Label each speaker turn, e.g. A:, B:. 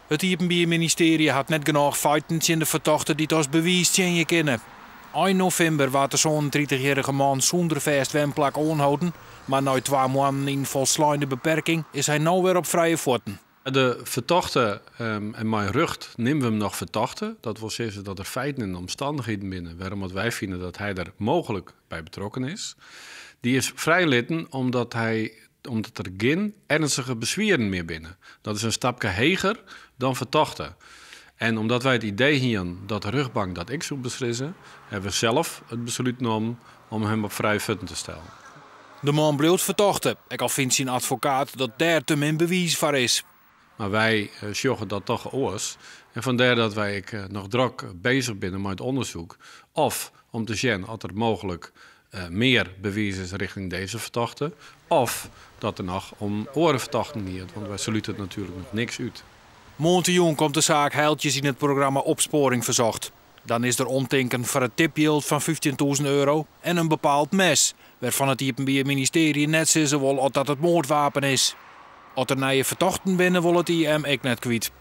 A: Het Iepenbier-ministerie had net genoeg feiten in de verdachten die als bewijs je kennen. 1 november werd de zo'n 30-jarige man zonder vast wemplak aanhouden, maar na 2 maanden in volslaande beperking is hij nu weer op vrije voeten.
B: De verdachte en mijn rug nemen we hem nog verdachte. Dat wil zeggen dat er feiten en omstandigheden binnen waarom wij vinden dat hij er mogelijk bij betrokken is. Die is vrijlitten omdat er geen ernstige bezweren meer binnen. Dat is een stapje heger dan verdachte. En omdat wij het idee hier dat de rechtbank dat ik zou beslissen, hebben we zelf het besluit genomen om hem op vrije voeten te stellen.
A: De man bleef verdachte. Ik al vindt zijn advocaat dat daar te min bewijs voor is.
B: Maar wij zorgen dat toch oors. En vandaar dat wij nog druk bezig zijn met het onderzoek. Of om te zien of er mogelijk meer bewijs is richting deze verdachte. Of dat er nog om andere verdachten gaat. Want wij sluiten het natuurlijk nog niks uit.
A: Maand jong komt de zaak heiltjes in het programma Opsporing verzocht. Dan is er omtinken voor een tipyield van €15.000 en een bepaald mes. Waarvan het Iepenbier-ministerie net zeggen wil dat het moordwapen is. Als er naar je verdachten binnen wil het IM ik net kwijt.